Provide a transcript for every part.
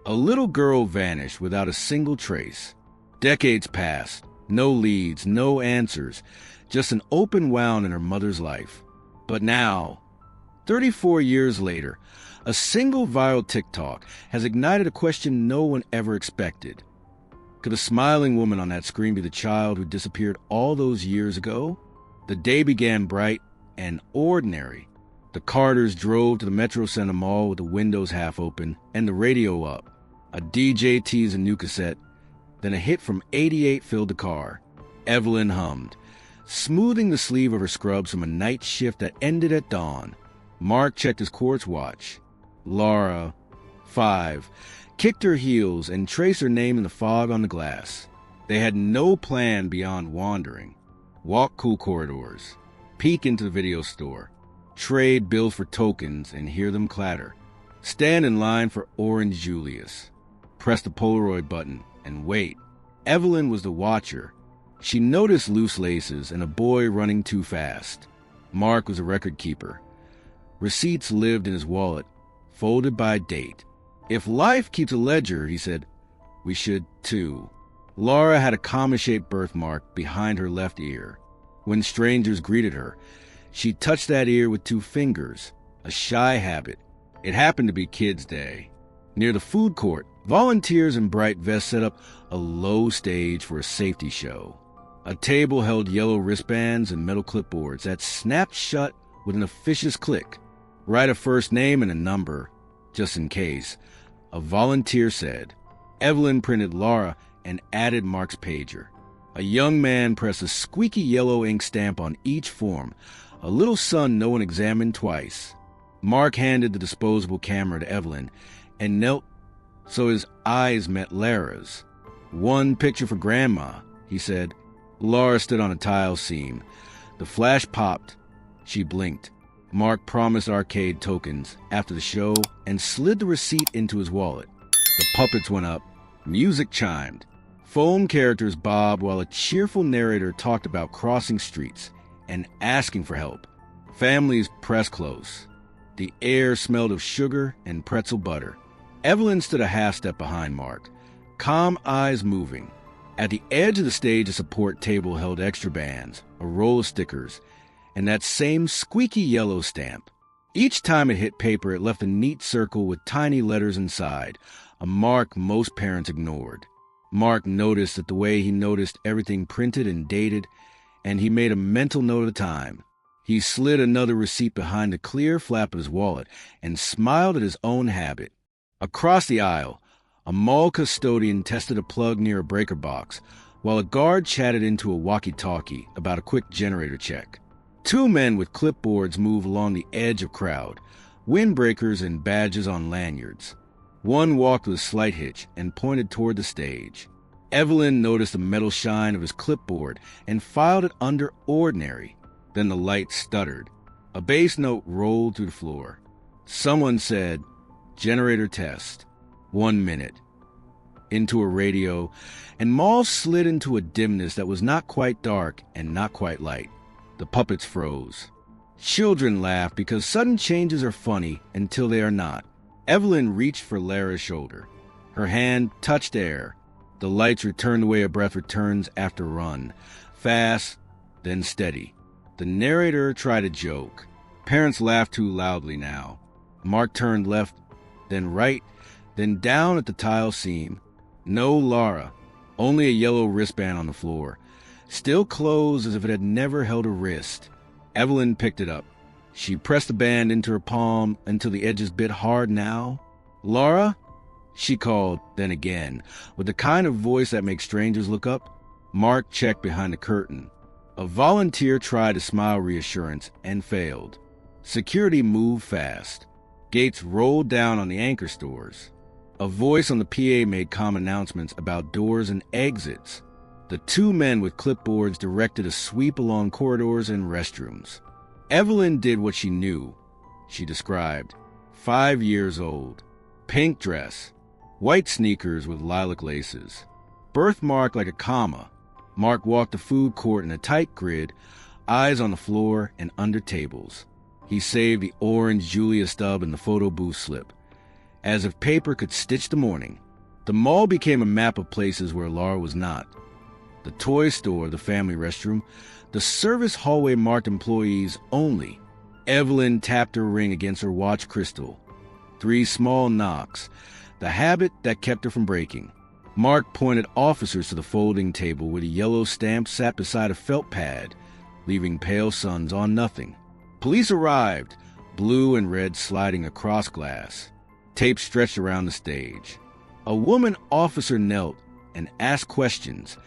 A little girl vanished without a single trace. Decades passed, no leads, no answers, just an open wound in her mother's life. But now, 34 years later, a single viral TikTok has ignited a question no one ever expected. Could a smiling woman on that screen be the child who disappeared all those years ago? The day began bright and ordinary. The Carters drove to the Metro Center Mall with the windows half open and the radio up. A DJ teased a new cassette, then a hit from '88 filled the car. Evelyn hummed, smoothing the sleeve of her scrubs from a night shift that ended at dawn. Mark checked his quartz watch. Laura, 5, kicked her heels and traced her name in the fog on the glass. They had no plan beyond wandering. Walk cool corridors, peek into the video store, trade bills for tokens and hear them clatter. Stand in line for Orange Julius. Press the Polaroid button and wait. Evelyn was the watcher. She noticed loose laces and a boy running too fast. Mark was a record keeper. Receipts lived in his wallet, folded by date. If life keeps a ledger, he said, we should too. Laura had a comma-shaped birthmark behind her left ear. When strangers greeted her, she touched that ear with 2 fingers, a shy habit. It happened to be Kids' Day. Near the food court, volunteers in bright vests set up a low stage for a safety show. A table held yellow wristbands and metal clipboards that snapped shut with an officious click. Write a first name and a number, just in case, a volunteer said. Evelyn printed Laura and added Mark's pager. A young man pressed a squeaky yellow ink stamp on each form, a little son no one examined twice. Mark handed the disposable camera to Evelyn and knelt so his eyes met Lara's. One picture for Grandma, he said. Laura stood on a tile seam. The flash popped. She blinked. Mark promised arcade tokens after the show and slid the receipt into his wallet. The puppets went up. Music chimed. Foam characters bobbed while a cheerful narrator talked about crossing streets and asking for help. Families pressed close. The air smelled of sugar and pretzel butter. Evelyn stood a half step behind Mark, calm eyes moving. At the edge of the stage, a support table held extra bands, a roll of stickers, and that same squeaky yellow stamp. Each time it hit paper, it left a neat circle with tiny letters inside, a mark most parents ignored. Mark noticed that the way he noticed everything printed and dated, and he made a mental note of the time. He slid another receipt behind the clear flap of his wallet and smiled at his own habit. Across the aisle, a mall custodian tested a plug near a breaker box, while a guard chatted into a walkie-talkie about a quick generator check. 2 men with clipboards moved along the edge of crowd, windbreakers and badges on lanyards. One walked with a slight hitch and pointed toward the stage. Evelyn noticed the metal shine of his clipboard and filed it under ordinary. Then the light stuttered. A bass note rolled through the floor. Someone said, generator test. 1 minute. Into a radio, and Maul slid into a dimness that was not quite dark and not quite light. The puppets froze. Children laughed because sudden changes are funny until they are not. Evelyn reached for Lara's shoulder. Her hand touched air. The lights returned the way a breath returns after a run. Fast, then steady. The narrator tried a joke. Parents laughed too loudly now. Mark turned left, then right, then down at the tile seam. No Laura, only a yellow wristband on the floor, still closed as if it had never held a wrist. Evelyn picked it up. She pressed the band into her palm until the edges bit hard now. Laura? She called, then again, with the kind of voice that makes strangers look up. Mark checked behind the curtain. A volunteer tried to smile reassurance and failed. Security moved fast. Gates rolled down on the anchor stores. A voice on the PA made calm announcements about doors and exits. The 2 men with clipboards directed a sweep along corridors and restrooms. Evelyn did what she knew. She described. 5 years old. Pink dress. White sneakers with lilac laces. Birthmark like a comma. Mark walked the food court in a tight grid, eyes on the floor and under tables. He saved the orange Julia stub in the photo booth slip. as if paper could stitch the morning. The mall became a map of places where Laura was not. The toy store, the family restroom, the service hallway marked employees only. Evelyn tapped her ring against her watch crystal. 3 small knocks, the habit that kept her from breaking. Mark pointed officers to the folding table where the yellow stamp sat beside a felt pad, leaving pale suns on nothing. Police arrived, blue and red sliding across glass. Tape stretched around the stage. A woman officer knelt and asked questions.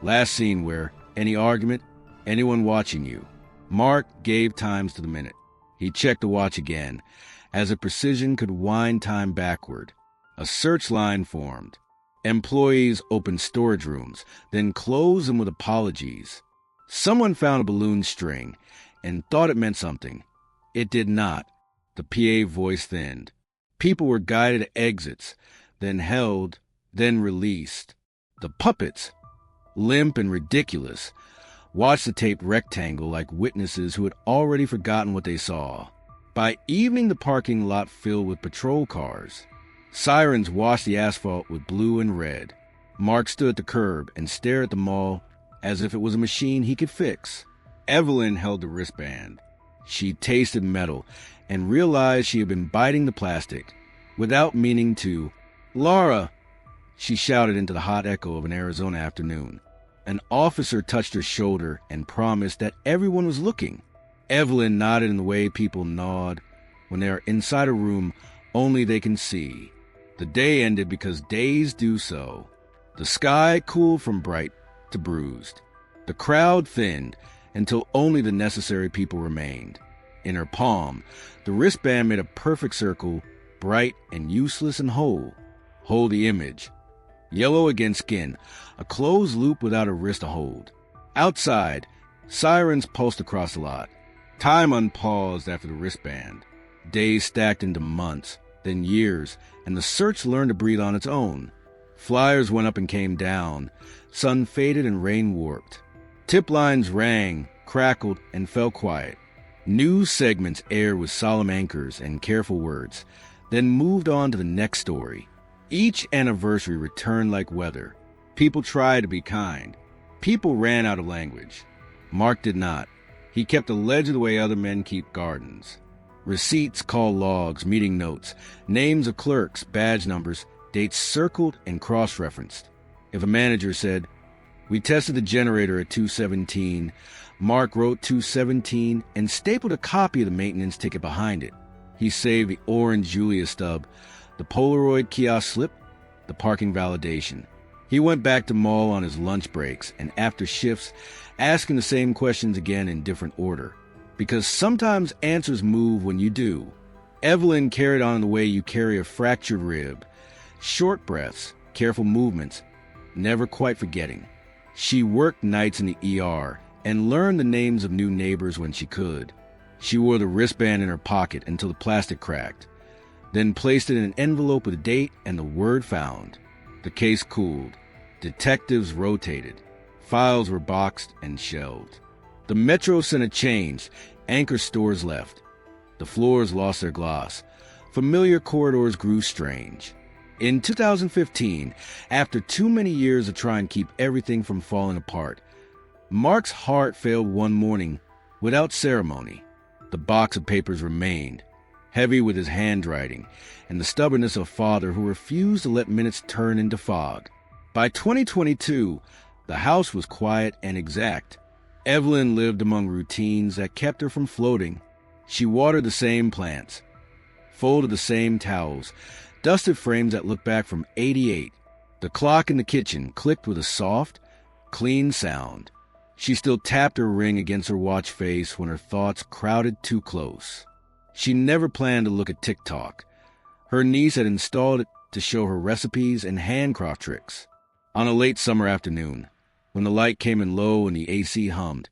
Last seen where, any argument, anyone watching you. Mark gave times to the minute. He checked the watch again, as if precision could wind time backward. A search line formed. Employees opened storage rooms, then closed them with apologies. Someone found a balloon string and thought it meant something. It did not. The PA voice thinned. People were guided to exits, then held, then released. The puppets, limp and ridiculous, watched the taped rectangle like witnesses who had already forgotten what they saw. By evening, the parking lot filled with patrol cars. Sirens washed the asphalt with blue and red. Mark stood at the curb and stared at the mall as if it was a machine he could fix. Evelyn held the wristband. She tasted metal and realized she had been biting the plastic. Without meaning to, "Laura!" she shouted into the hot echo of an Arizona afternoon. An officer touched her shoulder and promised that everyone was looking. Evelyn nodded in the way people nod when they are inside a room only they can see. The day ended because days do so. The sky cooled from bright to bruised. The crowd thinned until only the necessary people remained. In her palm, the wristband made a perfect circle, bright and useless and whole. Hold the image. Yellow against skin, a closed loop without a wrist to hold. Outside, sirens pulsed across the lot. Time unpaused after the wristband. Days stacked into months, then years, and the search learned to breathe on its own. Flyers went up and came down. Sun faded and rain warped. Tip lines rang, crackled, and fell quiet. News segments aired with solemn anchors and careful words, then moved on to the next story. Each anniversary returned like weather. People tried to be kind. People ran out of language. Mark did not. He kept a ledger the way other men keep gardens. Receipts, call logs, meeting notes, names of clerks, badge numbers, dates circled and cross-referenced. If a manager said, "We tested the generator at 217, Mark wrote 217 and stapled a copy of the maintenance ticket behind it. He saved the orange Julia stub, the Polaroid kiosk slip, the parking validation. He went back to mall on his lunch breaks and after shifts, asking the same questions again in different order. Because sometimes answers move when you do. Evelyn carried on the way you carry a fractured rib. Short breaths, careful movements, never quite forgetting. She worked nights in the ER and learned the names of new neighbors when she could. She wore the wristband in her pocket until the plastic cracked, then placed it in an envelope with a date and the word found. The case cooled. Detectives rotated. Files were boxed and shelved. The Metro Center changed. Anchor stores left. The floors lost their gloss. Familiar corridors grew strange. In 2015, after too many years of trying to keep everything from falling apart, Mark's heart failed one morning without ceremony. The box of papers remained, heavy with his handwriting and the stubbornness of a father who refused to let minutes turn into fog. By 2022, the house was quiet and exact. Evelyn lived among routines that kept her from floating. She watered the same plants, folded the same towels, dusted frames that looked back from '88. The clock in the kitchen clicked with a soft, clean sound. She still tapped her ring against her watch face when her thoughts crowded too close. She never planned to look at TikTok. Her niece had installed it to show her recipes and handcraft tricks. On a late summer afternoon, when the light came in low and the AC hummed,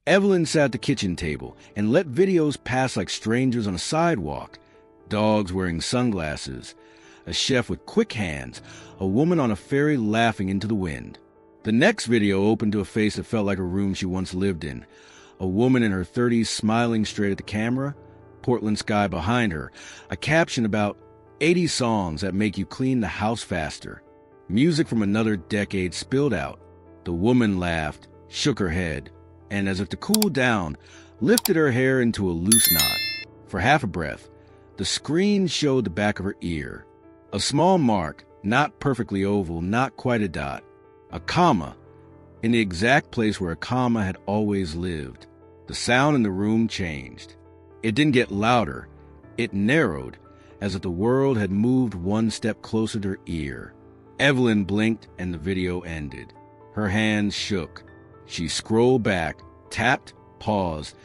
Evelyn sat at the kitchen table and let videos pass like strangers on a sidewalk. Dogs wearing sunglasses, a chef with quick hands, a woman on a ferry laughing into the wind. The next video opened to a face that felt like a room she once lived in. A woman in her 30s smiling straight at the camera, Portland sky behind her, a caption about 80 songs that make you clean the house faster. Music from another decade spilled out. The woman laughed, shook her head, and as if to cool down, lifted her hair into a loose knot. For half a breath, the screen showed the back of her ear. A small mark, not perfectly oval, not quite a dot. A comma, in the exact place where a comma had always lived. The sound in the room changed. It didn't get louder. It narrowed, as if the world had moved one step closer to her ear. Evelyn blinked and the video ended. Her hands shook. She scrolled back, tapped, paused,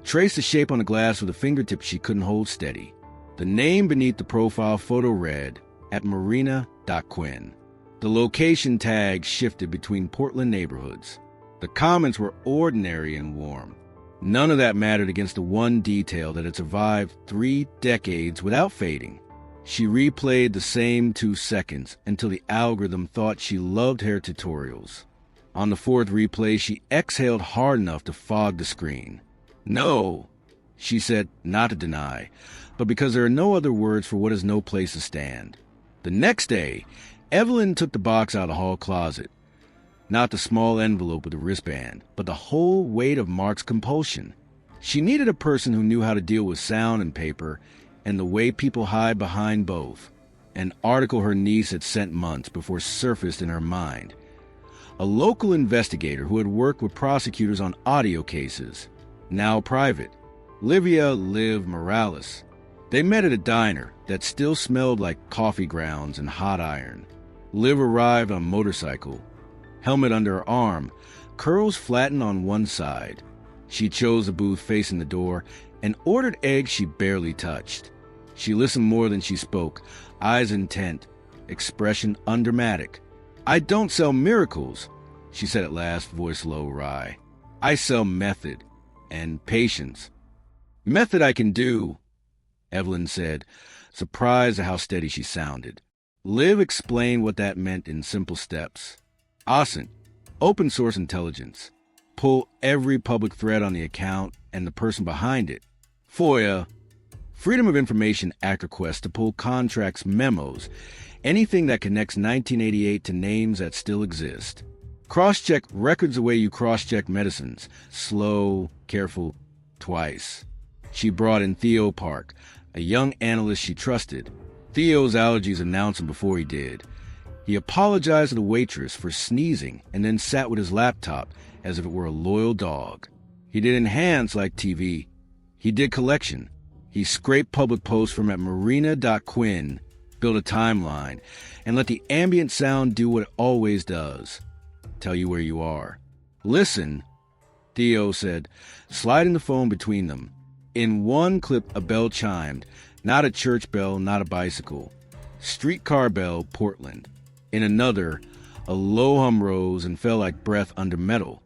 traced the shape on the glass with a fingertip she couldn't hold steady. The name beneath the profile photo read, @marina.quinn. The location tag shifted between Portland neighborhoods. The comments were ordinary and warm. None of that mattered against the one detail that had survived 3 decades without fading. She replayed the same 2 seconds until the algorithm thought she loved hair tutorials. On the 4th replay, she exhaled hard enough to fog the screen. No, she said, not to deny, but because there are no other words for what is no place to stand. The next day, Evelyn took the box out of the hall closet. Not the small envelope with the wristband, but the whole weight of Mark's compulsion. She needed a person who knew how to deal with sound and paper and the way people hide behind both. An article her niece had sent months before surfaced in her mind. A local investigator who had worked with prosecutors on audio cases, now private, Liv Morales. They met at a diner that still smelled like coffee grounds and hot iron. Liv arrived on a motorcycle, helmet under her arm, curls flattened on one side. She chose a booth facing the door and ordered eggs she barely touched. She listened more than she spoke, eyes intent, expression undramatic. "I don't sell miracles," she said at last, voice low, wry. "I sell method and patience." "Method I can do," Evelyn said, surprised at how steady she sounded. Liv explained what that meant in simple steps. OSINT, open source intelligence. Pull every public thread on the account and the person behind it. FOIA, Freedom of Information Act requests to pull contracts, memos, anything that connects 1988 to names that still exist. Cross-check records the way you cross-check medicines. Slow, careful, twice. She brought in Theo Park, a young analyst she trusted. Theo's allergies announced him before he did. He apologized to the waitress for sneezing and then sat with his laptop as if it were a loyal dog. He did enhance like TV. He did collection. He scraped public posts from @marina.quinn, built a timeline, and let the ambient sound do what it always does. Tell you where you are. "Listen," Theo said, sliding the phone between them. In one clip, a bell chimed. Not a church bell, not a bicycle. Streetcar bell, Portland. In another, a low hum rose and fell like breath under metal.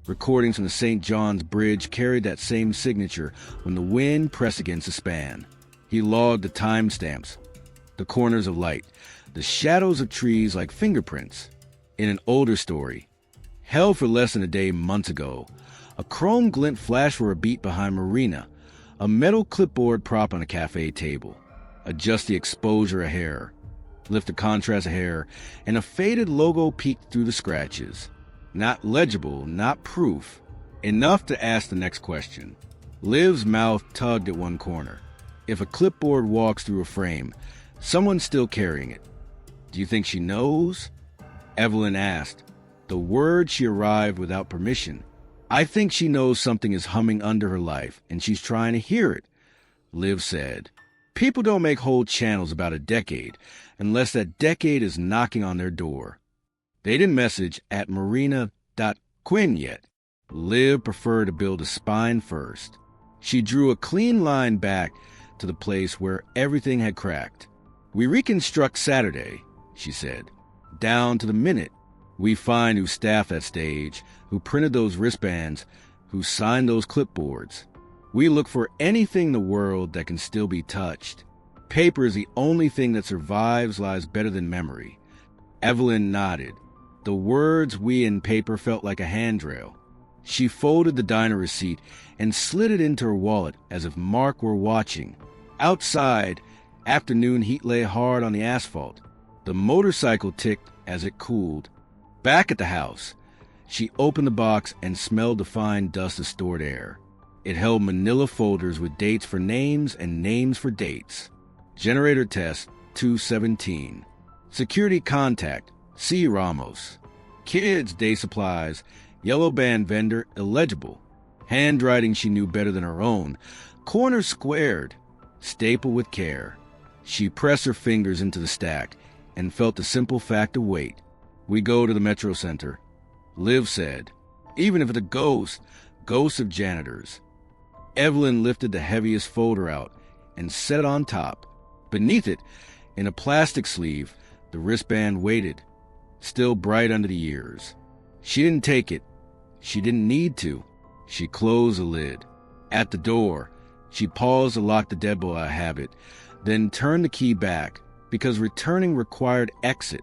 Recordings from the St. John's Bridge carried that same signature when the wind pressed against the span. He logged the timestamps, the corners of light, the shadows of trees like fingerprints. In an older story, held for less than a day months ago, a chrome glint flashed for a beat behind Marina, a metal clipboard prop on a cafe table. Adjust the exposure a hair, lift the contrast a hair, and a faded logo peeked through the scratches. Not legible, not proof. Enough to ask the next question. Liv's mouth tugged at one corner. If a clipboard walks through a frame, someone's still carrying it. Do you think she knows? Evelyn asked. The word she arrived without permission. I think she knows something is humming under her life, and she's trying to hear it, Liv said. People don't make whole channels about a decade unless that decade is knocking on their door. They didn't message @marina.quinn yet. Liv preferred to build a spine first. She drew a clean line back to the place where everything had cracked. We reconstruct Saturday, she said, down to the minute. We find who staffed that stage, who printed those wristbands, who signed those clipboards. We look for anything in the world that can still be touched. Paper is the only thing that survives, lies better than memory. Evelyn nodded. The words "we" in paper felt like a handrail. She folded the diner receipt and slid it into her wallet as if Mark were watching. Outside, Afternoon heat lay hard on the asphalt. The motorcycle ticked as it cooled. Back at the house, she opened the box and smelled the fine dust of stored air. It held manila folders with dates for names and names for dates. Generator test 217. Security contact C. Ramos. Kids day supplies. Yellow band vendor illegible. Handwriting she knew better than her own. Corner squared. Staple with care. She pressed her fingers into the stack and felt the simple fact of weight. We go to the Metro Center. Liv said, even if it's a ghost of janitors. Evelyn lifted the heaviest folder out and set it on top. Beneath it, in a plastic sleeve, the wristband waited, still bright under the ears. She didn't take it. She didn't need to. She closed the lid. At the door, she paused to lock the deadbolt out of habit, then turned the key back, because returning required exit,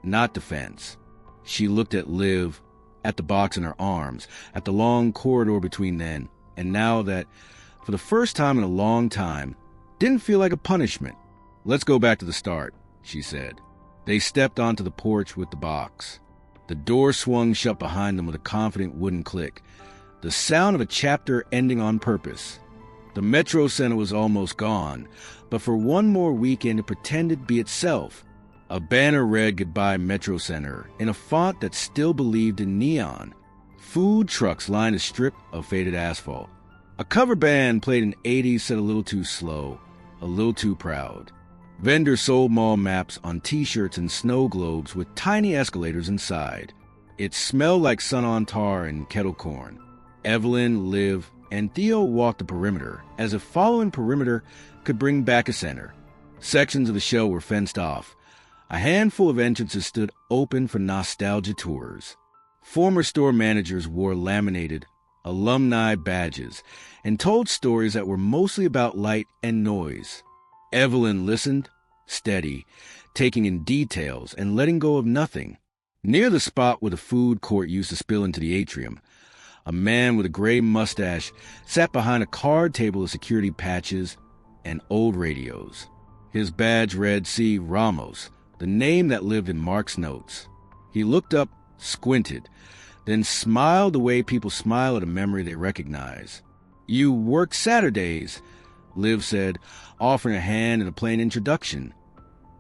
not defense. She looked at Liv, at the box in her arms, at the long corridor between then, and now that, for the first time in a long time, didn't feel like a punishment. Let's go back to the start, she said. They stepped onto the porch with the box. The door swung shut behind them with a confident wooden click, the sound of a chapter ending on purpose. The Metro Center was almost gone, but for one more weekend it pretended to be itself. A banner read Goodbye Metro Center in a font that still believed in neon. Food trucks lined a strip of faded asphalt. A cover band played an 80s set a little too slow, a little too proud. Vendors sold mall maps on t-shirts and snow globes with tiny escalators inside. It smelled like sun-on tar and kettle corn. Evelyn, Liv, and Theo walked the perimeter, as if following perimeter could bring back a center. Sections of the show were fenced off. A handful of entrances stood open for nostalgia tours. Former store managers wore laminated alumni badges and told stories that were mostly about light and noise. Evelyn listened, steady, taking in details and letting go of nothing. Near the spot where the food court used to spill into the atrium, a man with a gray mustache sat behind a card table of security patches and old radios. His badge read C. Ramos, the name that lived in Mark's notes. He looked up, squinted, then smiled the way people smile at a memory they recognize. You work Saturdays, Liv said, offering a hand and a plain introduction.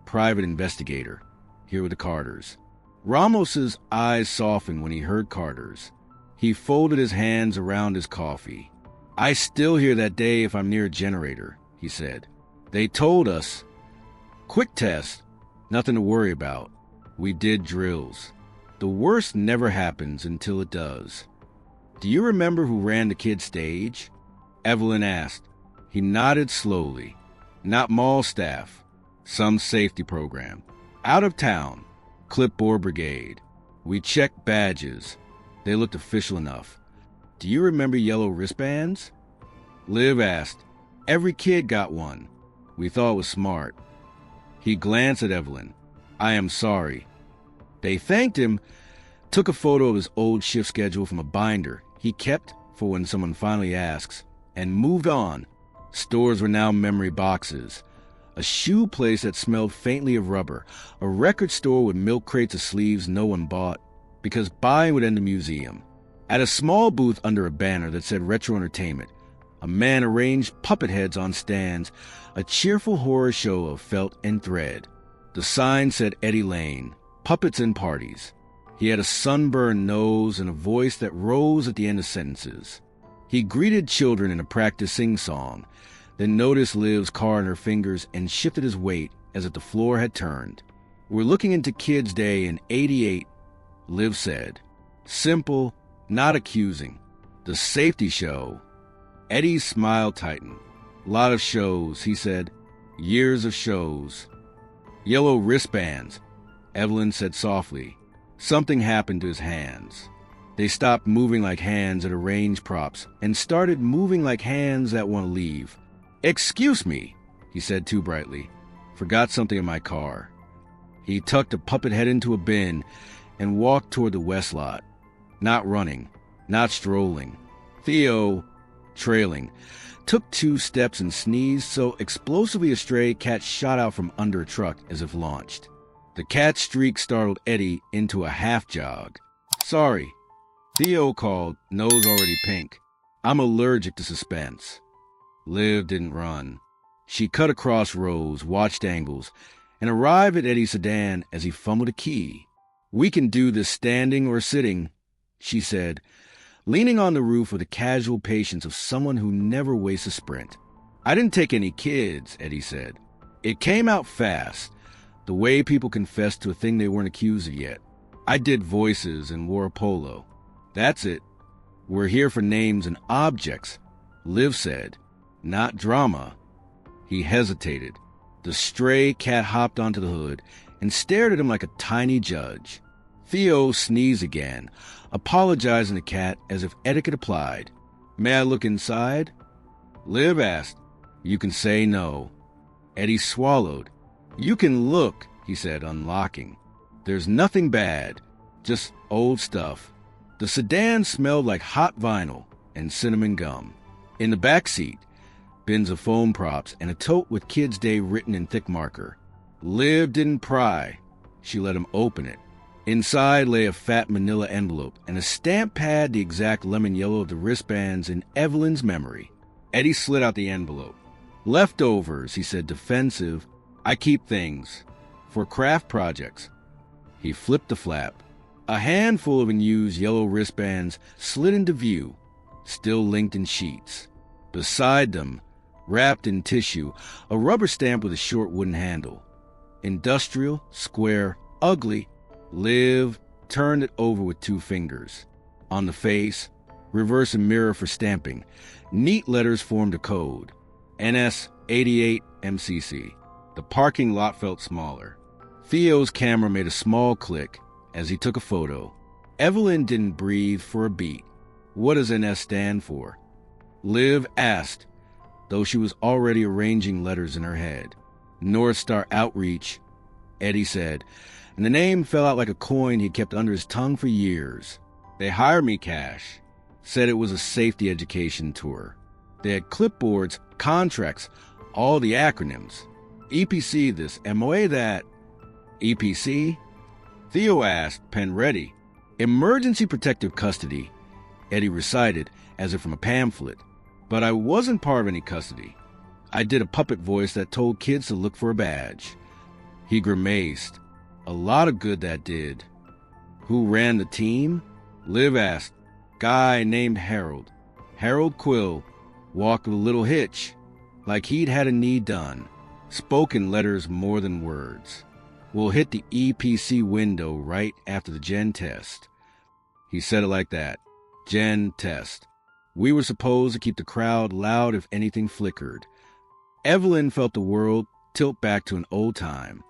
Private investigator. Here were the Carters. Ramos's eyes softened when he heard Carters. He folded his hands around his coffee. I still hear that day if I'm near a generator, he said. They told us. Quick test. Nothing to worry about. We did drills. The worst never happens until it does. Do you remember who ran the kid stage? Evelyn asked. He nodded slowly. Not mall staff. Some safety program. Out of town. Clipboard brigade. We checked badges. They looked official enough. Do you remember yellow wristbands? Liv asked. Every kid got one. We thought it was smart. He glanced at Evelyn. I am sorry. They thanked him, took a photo of his old shift schedule from a binder he kept for when someone finally asks, and moved on. Stores were now memory boxes. A shoe place that smelled faintly of rubber. A record store with milk crates of sleeves no one bought, because buying would end the museum. At a small booth under a banner that said Retro Entertainment, a man arranged puppet heads on stands, a cheerful horror show of felt and thread. The sign said Eddie Lane, Puppets and Parties. He had a sunburned nose and a voice that rose at the end of sentences. He greeted children in a practice sing-song, then noticed Liv's car in her fingers and shifted his weight as if the floor had turned. We're looking into Kids' Day in '88, Liv said. Simple, not accusing. The safety show. Eddie's smile tightened. Lot of shows, he said. Years of shows. Yellow wristbands, Evelyn said softly. Something happened to his hands. They stopped moving like hands at arranged props and started moving like hands that want to leave. Excuse me, he said too brightly. Forgot something in my car. He tucked a puppet head into a bin and walked toward the west lot. Not running, not strolling. Theo, trailing, took 2 steps and sneezed so explosively a stray cat shot out from under a truck as if launched. The cat's streak startled Eddie into a half jog. "Sorry," Theo called, nose already pink. "I'm allergic to suspense." Liv didn't run. She cut across rows, watched angles, and arrived at Eddie's sedan as he fumbled a key. "We can do this standing or sitting," she said, leaning on the roof with the casual patience of someone who never wastes a sprint. "I didn't take any kids," Eddie said. "It came out fast, the way people confess to a thing they weren't accused of yet. I did voices and wore a polo. That's it. We're here for names and objects," Liv said, "not drama." He hesitated. The stray cat hopped onto the hood and stared at him like a tiny judge. Theo sneezed again, apologizing to the cat as if etiquette applied. "May I look inside?" Liv asked. "You can say no." Eddie swallowed. "You can look," he said, unlocking. "There's nothing bad, just old stuff." The sedan smelled like hot vinyl and cinnamon gum. In the back seat, bins of foam props and a tote with Kids Day written in thick marker. Liv didn't pry. She let him open it. Inside lay a fat manila envelope and a stamp pad the exact lemon yellow of the wristbands in Evelyn's memory. Eddie slid out the envelope. "Leftovers," he said, defensive. "I keep things. For craft projects." He flipped the flap. A handful of unused yellow wristbands slid into view, still linked in sheets. Beside them, wrapped in tissue, a rubber stamp with a short wooden handle. Industrial, square, ugly. Liv turned it over with 2 fingers. On the face, reverse and mirror for stamping, neat letters formed a code. NS 88 MCC. The parking lot felt smaller. Theo's camera made a small click as he took a photo. Evelyn didn't breathe for a beat. "What does NS stand for?" Liv asked, though she was already arranging letters in her head. "North Star Outreach," Eddie said, and the name fell out like a coin he'd kept under his tongue for years. "They hired me cash. Said it was a safety education tour. They had clipboards, contracts, all the acronyms. EPC this, MOA that." "EPC?" Theo asked, pen ready. "Emergency Protective Custody," Eddie recited, as if from a pamphlet. "But I wasn't part of any custody. I did a puppet voice that told kids to look for a badge." He grimaced. "A lot of good that did." "Who ran the team?" Liv asked. "Guy named Harold. Harold Quill. Walked with a little hitch, like he'd had a knee done. Spoke in letters more than words. We'll hit the EPC window right after the gen test." He said it like that. Gen test. We were supposed to keep the crowd loud if anything flickered. Evelyn felt the world tilt back to an old time.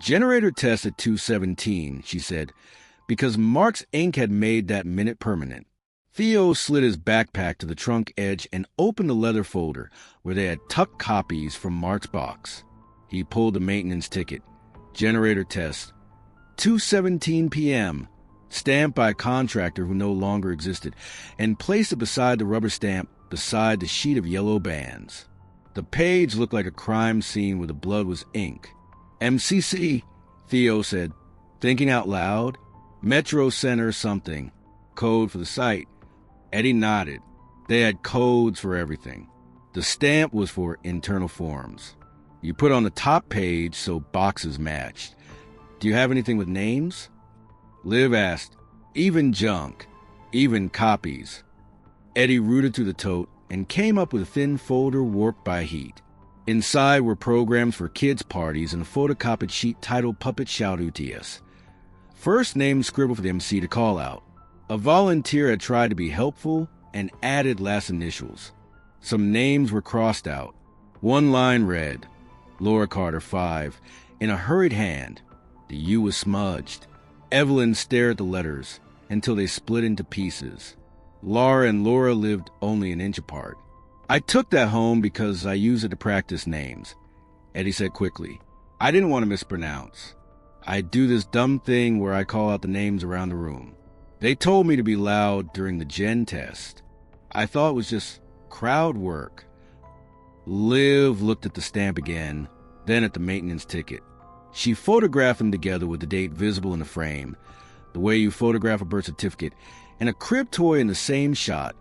"Generator test at 2:17, she said, because Mark's ink had made that minute permanent. Theo slid his backpack to the trunk edge and opened the leather folder where they had tucked copies from Mark's box. He pulled the maintenance ticket. Generator test. 2:17 p.m., stamped by a contractor who no longer existed, and placed it beside the rubber stamp beside the sheet of yellow bands. The page looked like a crime scene where the blood was ink. "MCC, Theo said, thinking out loud. "Metro Center something. Code for the site." Eddie nodded. They had codes for everything. The stamp was for internal forms. You put on the top page so boxes matched. "Do you have anything with names?" Liv asked. "Even junk. Even copies." Eddie rooted through the tote and came up with a thin folder warped by heat. Inside were programs for kids' parties and a photocopied sheet titled Puppet Shout UTS. First name scribbled for the MC to call out. A volunteer had tried to be helpful and added last initials. Some names were crossed out. One line read, Laura Carter, 5, in a hurried hand. The U was smudged. Evelyn stared at the letters until they split into pieces. Laura and Laura lived only an inch apart. "I took that home because I use it to practice names," Eddie said quickly. "I didn't want to mispronounce. I do this dumb thing where I call out the names around the room. They told me to be loud during the gen test. I thought it was just Crowd work. Liv looked at the stamp again, then at the maintenance ticket. She photographed them together with the date visible in the frame, the way you photograph a birth certificate, and a crib toy in the same shot.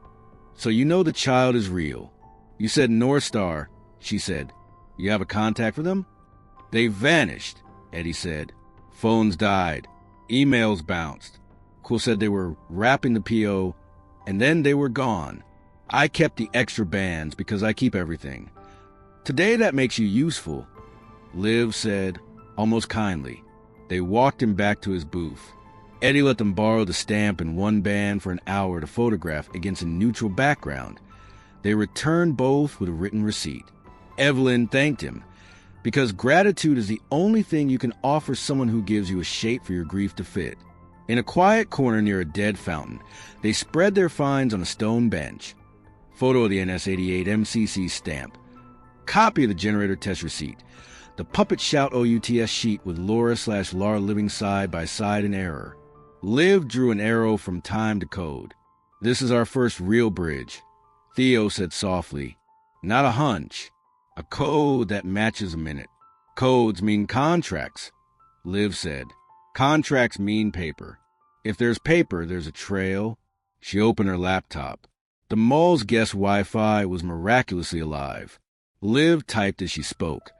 So you know the child is real. You said North Star, she said. You have a contact for them? They vanished, Eddie said. Phones died. Emails bounced. Quill said they were wrapping the PO, and then they were gone. I kept the extra bands because I keep everything. Today that makes you useful, Liv said, almost kindly. They walked him back to his booth. Eddie let them borrow the stamp and one band for an hour to photograph against a neutral background. They returned both with a written receipt. Evelyn thanked him, because gratitude is the only thing you can offer someone who gives you a shape for your grief to fit. In a quiet corner near a dead fountain, they spread their finds on a stone bench. Photo of the NS-88 MCC stamp. Copy of the generator test receipt. The Puppet Shout OUTS sheet with Laura/Lara living side by side in error. Liv drew an arrow from time to code. This is our first real bridge, Theo said softly. Not a hunch. A code that matches a minute. Codes mean contracts, Liv said. Contracts mean paper. If there's paper, there's a trail. She opened her laptop. The mall's guest Wi-Fi was miraculously alive. Liv typed as she spoke,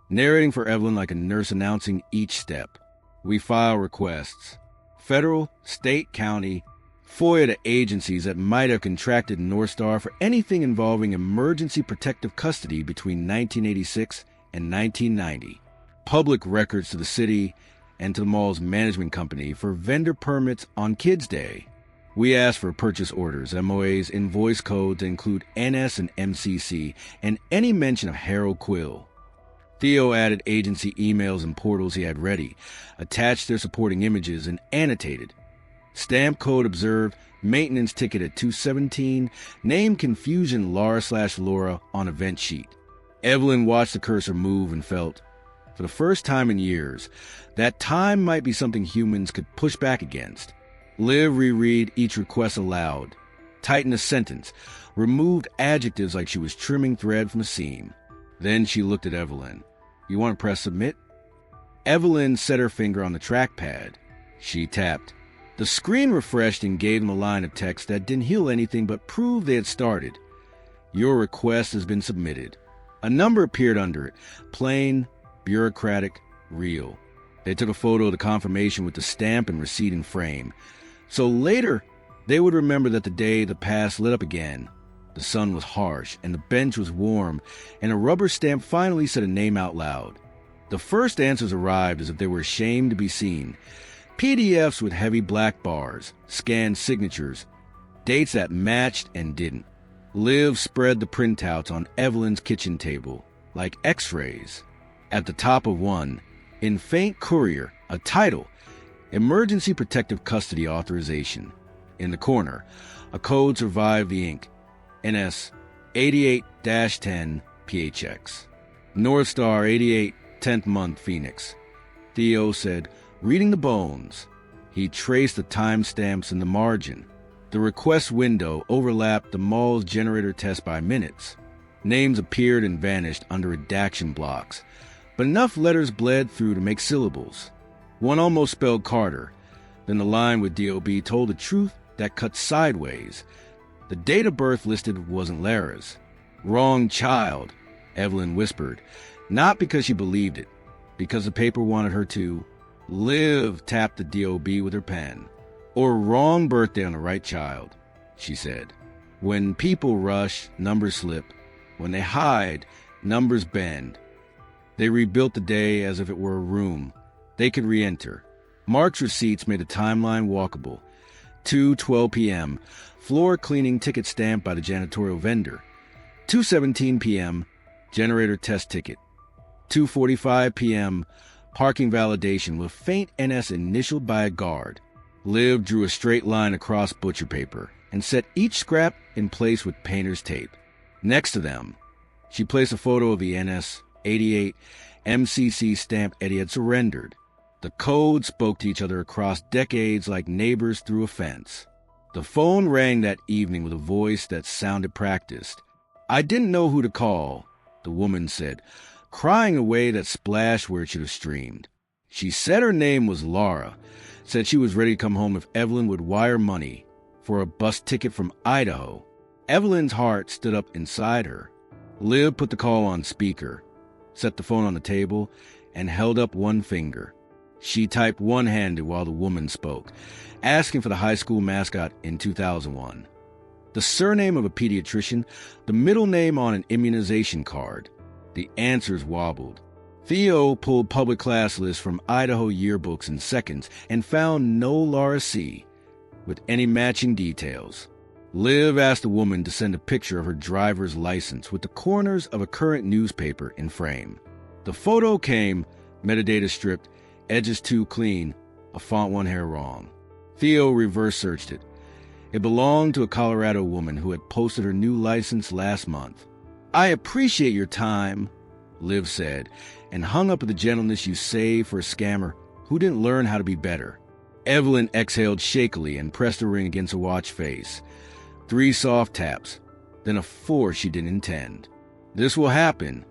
narrating for Evelyn like a nurse announcing each step. We file requests. Federal, state, county, FOIA to agencies that might have contracted North Star for anything involving emergency protective custody between 1986 and 1990. Public records to the city and to the mall's management company for vendor permits on Kids Day. We asked for purchase orders, MOAs, invoice codes that include NS and MCC, and any mention of Harold Quill. Theo added agency emails and portals he had ready, attached their supporting images, and annotated. Stamp code observed, maintenance ticket at 217, name confusion Laura/Laura on event sheet. Evelyn watched the cursor move and felt, for the first time in years, that time might be something humans could push back against. Liv reread each request aloud, tightened a sentence, removed adjectives like she was trimming thread from a seam. Then she looked at Evelyn. You want to press submit? Evelyn set her finger on the trackpad. She tapped. The screen refreshed and gave them a line of text that didn't heal anything but proved they had started. Your request has been submitted. A number appeared under it, plain, bureaucratic, real. They took a photo of the confirmation with the stamp and receipt in frame. So later, they would remember that the day the past lit up again. The sun was harsh, and the bench was warm, and a rubber stamp finally said a name out loud. The first answers arrived as if they were ashamed to be seen. PDFs with heavy black bars, scanned signatures, dates that matched and didn't. Liv spread the printouts on Evelyn's kitchen table, like x-rays. At the top of one, in faint courier, a title, Emergency Protective Custody Authorization. In the corner, a code survived the ink, NS 88-10 PHX. North Star 88, 10th month Phoenix. Theo said, reading the bones. He traced the timestamps in the margin. The request window overlapped the mall's generator test by minutes. Names appeared and vanished under redaction blocks, but enough letters bled through to make syllables. One almost spelled Carter. Then the line with DOB told the truth that cut sideways. The date of birth listed wasn't Lara's. Wrong child, Evelyn whispered, not because she believed it, because the paper wanted her to. Liv tapped the DOB with her pen. Or wrong birthday on the right child, she said. When people rush, numbers slip. When they hide, numbers bend. They rebuilt the day as if it were a room. They could re-enter. Mark's receipts made the timeline walkable. 2:12 p.m., floor cleaning ticket stamped by the janitorial vendor. 2:17 p.m., generator test ticket. 2:45 p.m., parking validation with faint NS initialed by a guard. Liv drew a straight line across butcher paper and set each scrap in place with painter's tape. Next to them, she placed a photo of the NS 88 MCC stamp Eddie had surrendered. The codes spoke to each other across decades like neighbors through a fence. The phone rang that evening with a voice that sounded practiced. I didn't know who to call, the woman said, crying away that splashed where it should have streamed. She said her name was Laura, said she was ready to come home if Evelyn would wire money for a bus ticket from Idaho. Evelyn's heart stood up inside her. Liv put the call on speaker, set the phone on the table, and held up one finger. She typed one-handed while the woman spoke, asking for the high school mascot in 2001. The surname of a pediatrician, the middle name on an immunization card. The answers wobbled. Theo pulled public class lists from Idaho yearbooks in seconds and found no Laura C. with any matching details. Liv asked the woman to send a picture of her driver's license with the corners of a current newspaper in frame. The photo came, metadata stripped, edges too clean, a font one hair wrong. Theo reverse searched it. It belonged to a Colorado woman who had posted her new license last month. "I appreciate your time," Liv said, and hung up with the gentleness you save for a scammer who didn't learn how to be better. Evelyn exhaled shakily and pressed her ring against a watch face. 3 soft taps, then a 4 she didn't intend. "This will happen,"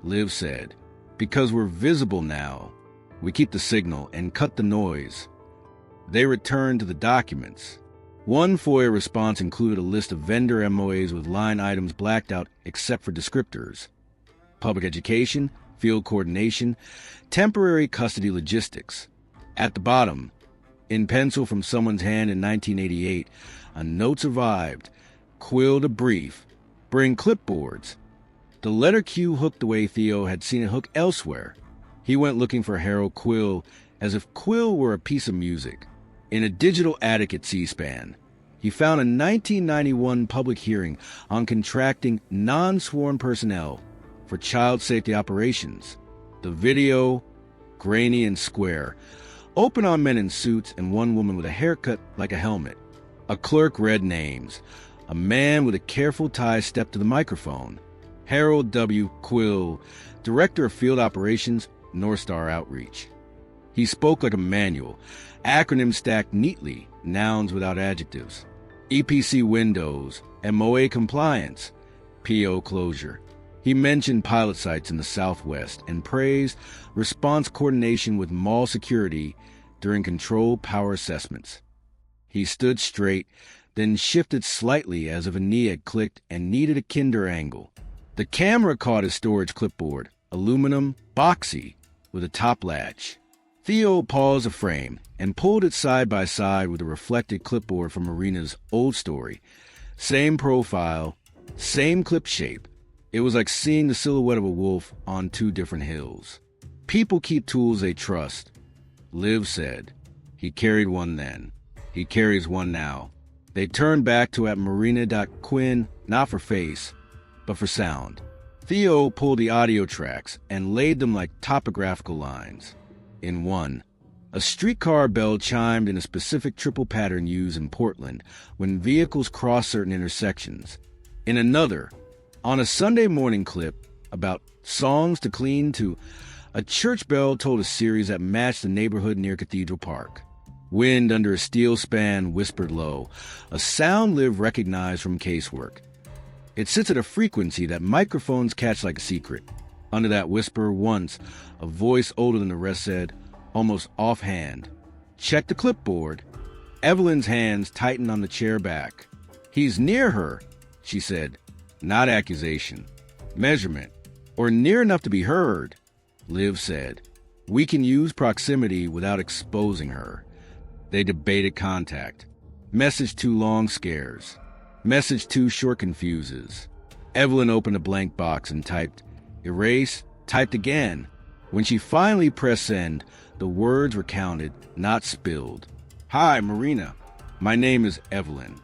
Liv said, "because we're visible now. We keep the signal and cut the noise." They returned to the documents. One FOIA response included a list of vendor MOAs with line items blacked out except for descriptors. Public education, field coordination, temporary custody logistics. At the bottom, in pencil from someone's hand in 1988, a note survived. Quill a brief. Bring clipboards. The letter Q hooked the way Theo had seen it hook elsewhere. He went looking for Harold Quill as if Quill were a piece of music. In a digital attic at C-SPAN, he found a 1991 public hearing on contracting non-sworn personnel for child safety operations. The video, grainy and square, open on men in suits and one woman with a haircut like a helmet. A clerk read names. A man with a careful tie stepped to the microphone. Harold W. Quill, Director of Field Operations, North Star Outreach. He spoke like a manual, acronyms stacked neatly, nouns without adjectives. EPC windows, MOA compliance, PO closure. He mentioned pilot sites in the Southwest and praised response coordination with mall security during control power assessments. He stood straight, then shifted slightly as if a knee had clicked and needed a kinder angle. The camera caught his storage clipboard, aluminum, boxy, with a top latch. Theo paused a frame and pulled it side by side with a reflected clipboard from Marina's old story. Same profile, same clip shape. It was like seeing the silhouette of a wolf on 2 different hills. "People keep tools they trust," Liv said. He carried one then. He carries one now. They turned back to at marina.quinn, not for face, but for sound. Theo pulled the audio tracks and laid them like topographical lines. In one, a streetcar bell chimed in a specific triple pattern used in Portland when vehicles cross certain intersections. In another, on a Sunday morning clip about songs to clean to, a church bell told a series that matched the neighborhood near Cathedral Park. Wind under a steel span whispered low, a sound Liv recognized from casework. It sits at a frequency that microphones catch like a secret. Under that whisper, once, a voice older than the rest said, almost offhand, "Check the clipboard." Evelyn's hands tightened on the chair back. "He's near her," she said. Not accusation. Measurement. Or near enough to be heard, Liv said. "We can use proximity without exposing her." They debated contact. Message too long scares. Message too short confuses. Evelyn opened a blank box and typed, erase, typed again. When she finally pressed send, the words were counted, not spilled. "Hi, Marina. My name is Evelyn.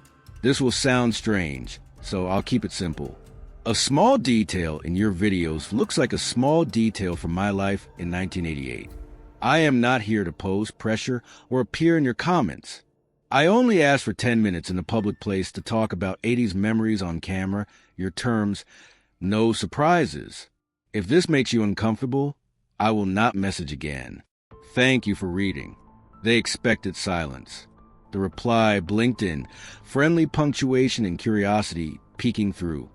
This will sound strange, so I'll keep it simple. A small detail in your videos looks like a small detail from my life in 1988. I am not here to pose pressure or appear in your comments. I only asked for 10 minutes in a public place to talk about 80s memories on camera, your terms, no surprises. If this makes you uncomfortable, I will not message again. Thank you for reading." They expected silence. The reply blinked in, friendly punctuation and curiosity peeking through.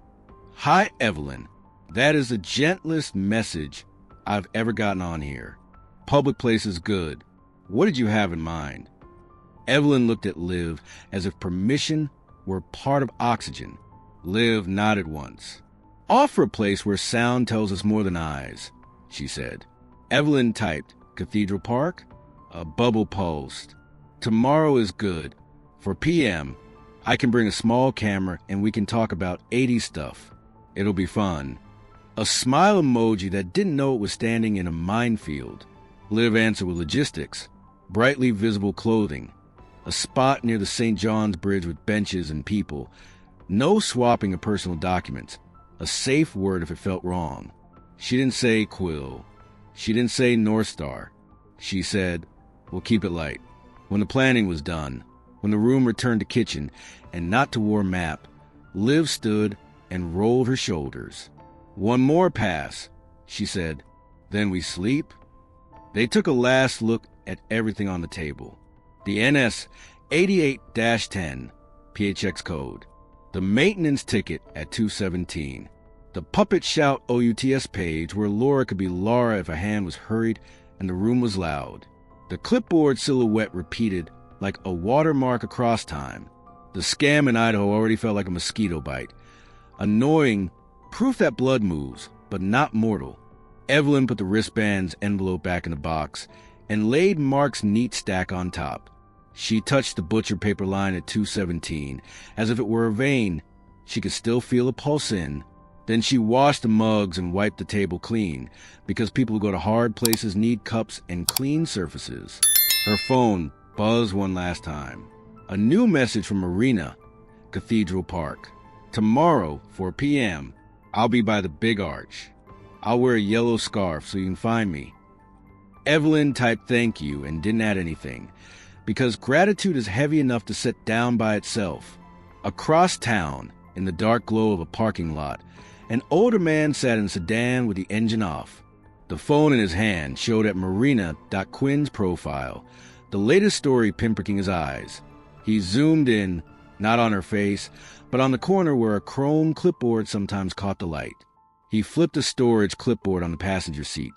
Hi, Evelyn. That is the gentlest message I've ever gotten on here. Public place is good. What did you have in mind? Evelyn looked at Liv as if permission were part of oxygen. Liv nodded once. Offer a place where sound tells us more than eyes, she said. Evelyn typed, Cathedral Park? A bubble post. Tomorrow is good. For PM, I can bring a small camera and we can talk about 80s stuff. It'll be fun. A smile emoji that didn't know it was standing in a minefield. Liv answered with logistics. Brightly visible clothing. A spot near the St. John's Bridge with benches and people. No swapping of personal documents. A safe word if it felt wrong. She didn't say Quill. She didn't say North Star. She said, we'll keep it light. When the planning was done, when the room returned to kitchen and not to war map, Liv stood and rolled her shoulders. One more pass, she said. Then we sleep? They took a last look at everything on the table. The NS 88-10 PHX code. The maintenance ticket at 217. The Puppet Shout OUTS page where Laura could be Laura if a hand was hurried and the room was loud. The clipboard silhouette repeated like a watermark across time. The scam in Idaho already felt like a mosquito bite. Annoying, proof that blood moves, but not mortal. Evelyn put the wristband's envelope back in the box and laid Mark's neat stack on top. She touched the butcher paper line at 217, as if it were a vein. She could still feel a pulse in. Then she washed the mugs and wiped the table clean, because people who go to hard places need cups and clean surfaces. Her phone buzzed one last time. A new message from Marina, Cathedral Park. Tomorrow, 4 p.m., I'll be by the big arch. I'll wear a yellow scarf so you can find me. Evelyn typed thank you and didn't add anything, because gratitude is heavy enough to sit down by itself. Across town, in the dark glow of a parking lot, an older man sat in a sedan with the engine off. The phone in his hand showed at Marina.Quinn's profile, the latest story pinpricking his eyes. He zoomed in, not on her face, but on the corner where a chrome clipboard sometimes caught the light. He flipped a storage clipboard on the passenger seat,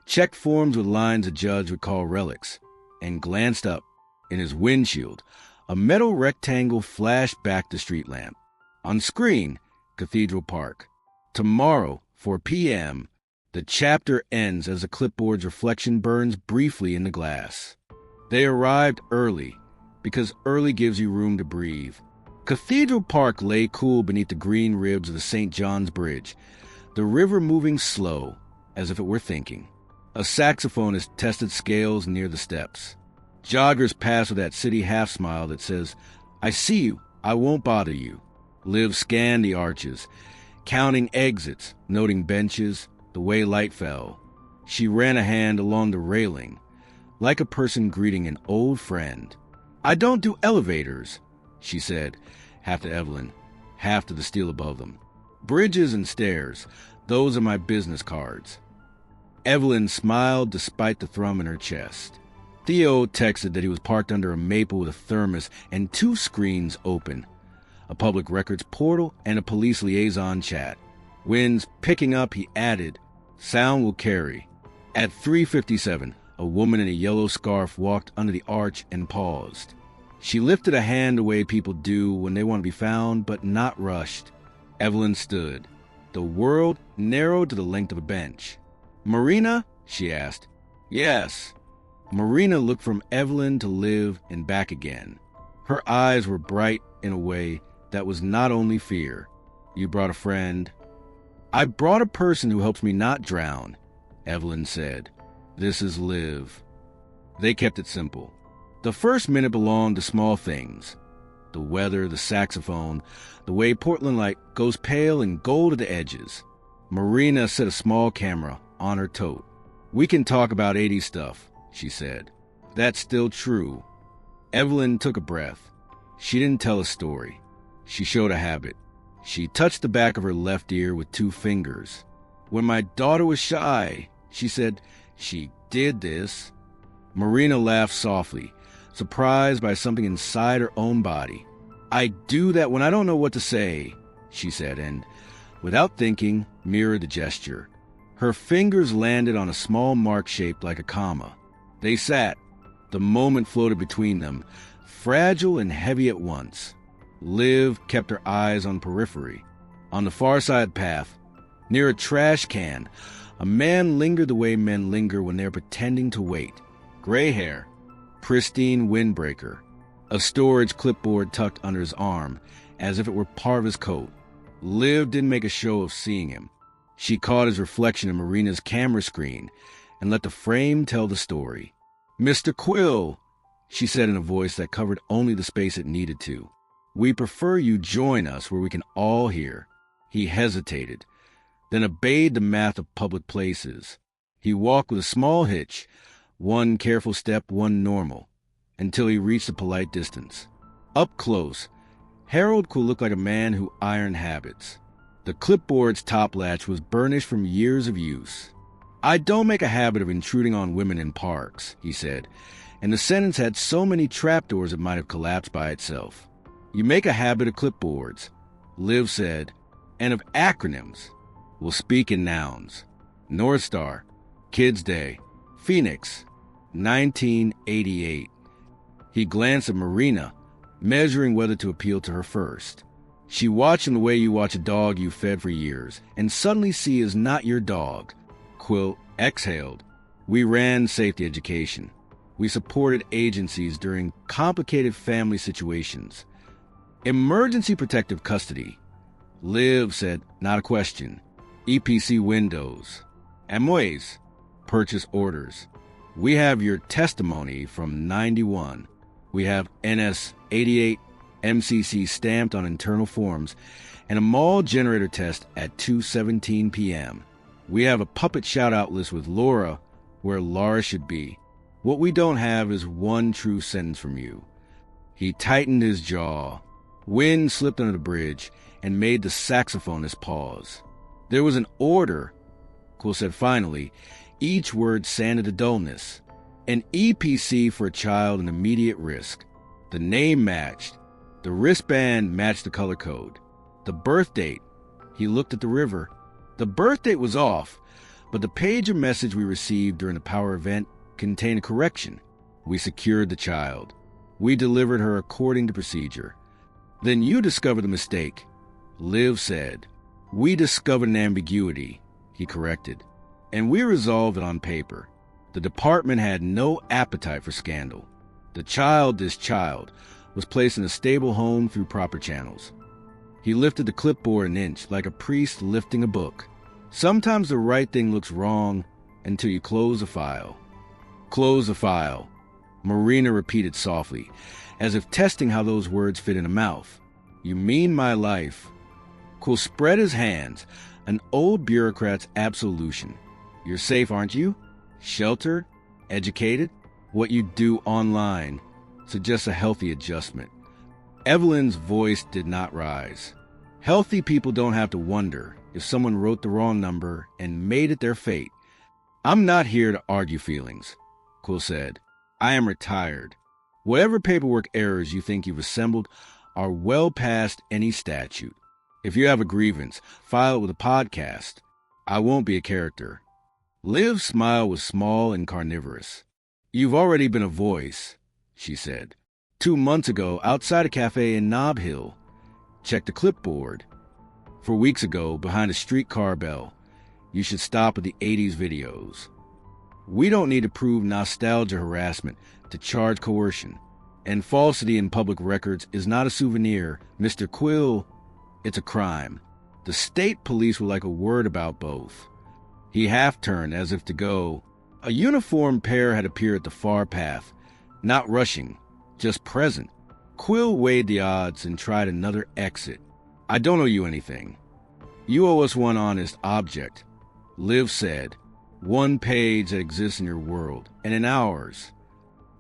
checked forms with lines a judge would call relics, and glanced up. In his windshield, a metal rectangle flashed back the street lamp. On screen, Cathedral Park. Tomorrow, 4 p.m., the chapter ends as the clipboard's reflection burns briefly in the glass. They arrived early, because early gives you room to breathe. Cathedral Park lay cool beneath the green ribs of the St. John's Bridge, the river moving slow, as if it were thinking. A saxophonist tested scales near the steps. Joggers pass with that city half-smile that says, I see you, I won't bother you. Liv scanned the arches, counting exits, noting benches, the way light fell. She ran a hand along the railing, like a person greeting an old friend. I don't do elevators, she said, half to Evelyn, half to the steel above them. Bridges and stairs, those are my business cards. Evelyn smiled despite the thrum in her chest. Theo texted that he was parked under a maple with a thermos and 2 screens open, a public records portal and a police liaison chat. Winds picking up, he added, sound will carry. At 3:57, a woman in a yellow scarf walked under the arch and paused. She lifted a hand the way people do when they want to be found but not rushed. Evelyn stood. The world narrowed to the length of a bench. Marina? She asked. Yes. Marina looked from Evelyn to Liv and back again. Her eyes were bright in a way that was not only fear. You brought a friend. I brought a person who helps me not drown, Evelyn said. This is Liv. They kept it simple. The first minute belonged to small things. The weather, the saxophone, the way Portland light goes pale and gold at the edges. Marina set a small camera on her tote. We can talk about 80s stuff, she said. That's still true. Evelyn took a breath. She didn't tell a story. She showed a habit. She touched the back of her left ear with 2 fingers. When my daughter was shy, she said, she did this. Marina laughed softly, surprised by something inside her own body. I do that when I don't know what to say, she said, and Without thinking, mirrored the gesture. Her fingers landed on a small mark shaped like a comma. They sat. The moment floated between them, fragile and heavy at once. Liv kept her eyes on periphery. On the far side path, near a trash can, a man lingered the way men linger when they're pretending to wait. Gray hair, pristine windbreaker, a storage clipboard tucked under his arm, as if it were part of his coat. Liv didn't make a show of seeing him. She caught his reflection in Marina's camera screen and let the frame tell the story. "Mr. Quill," she said in a voice that covered only the space it needed to. "We prefer you join us where we can all hear." He hesitated, then obeyed the math of public places. He walked with a small hitch, one careful step, one normal, until he reached a polite distance. Up close, Harold could look like a man who ironed habits. The clipboard's top latch was burnished from years of use. "I don't make a habit of intruding on women in parks," he said, and the sentence had so many trapdoors it might have collapsed by itself. "You make a habit of clipboards," Liv said, "and of acronyms. We'll speak in nouns. North Star, Kids Day, Phoenix, 1988. He glanced at Marina, measuring whether to appeal to her first. She watched him the way you watch a dog you fed for years, and suddenly see is not your dog. Quill exhaled. "We ran safety education. We supported agencies during complicated family situations. Emergency protective custody." Liv said, "Not a question. EPC windows. Amways. Purchase orders. We have your testimony from 91. We have NS 88 MCC stamped on internal forms and a mall generator test at 2:17 p.m. We have a puppet shout-out list with Laura where Laura should be. What we don't have is one true sentence from you." He tightened his jaw. Wind slipped under the bridge and made the saxophonist pause. "There was an order," Quill said finally. Each word sanded the dullness. "An EPC for a child in immediate risk. The name matched. The wristband matched the color code. The birth date." He looked at the river. "The birth date was off, but the pager message we received during the power event contained a correction. We secured the child. We delivered her according to procedure. Then you discovered the mistake," Liv said. "We discovered an ambiguity," he corrected, "and we resolved it on paper. The department had no appetite for scandal. This child, was placed in a stable home through proper channels." He lifted the clipboard an inch, like a priest lifting a book. "Sometimes the right thing looks wrong until you close the file." "Close the file," Marina repeated softly, as if testing how those words fit in a mouth. "You mean my life." Quill spread his hands, an old bureaucrat's absolution. "You're safe, aren't you? Sheltered? Educated? What you do online suggests a healthy adjustment." Evelyn's voice did not rise. "Healthy people don't have to wonder if someone wrote the wrong number and made it their fate." "I'm not here to argue feelings," Quill said. "I am retired. Whatever paperwork errors you think you've assembled are well past any statute. If you have a grievance, file it with a podcast. I won't be a character." Liv's smile was small and carnivorous. "You've already been a voice," she said. 2 months ago, outside a cafe in Nob Hill. Check the clipboard. 4 weeks ago, behind a streetcar bell. You should stop at the 80s videos. We don't need to prove nostalgia harassment to charge coercion. And falsity in public records is not a souvenir, Mr. Quill. It's a crime. The state police would like a word about both." He half-turned as if to go. A uniformed pair had appeared at the far path, not rushing, just present. Quill weighed the odds and tried another exit. "I don't owe you anything. You owe us one honest object," Liv said. "One page that exists in your world, and in ours."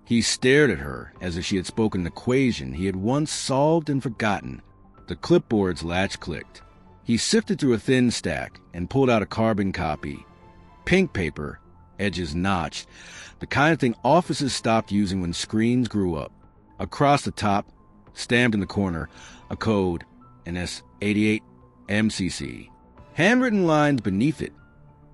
He stared at her as if she had spoken an equation he had once solved and forgotten. The clipboard's latch clicked. He sifted through a thin stack and pulled out a carbon copy. Pink paper, edges notched, the kind of thing offices stopped using when screens grew up. Across the top, stamped in the corner, a code, NS 88 MCC. Handwritten lines beneath it.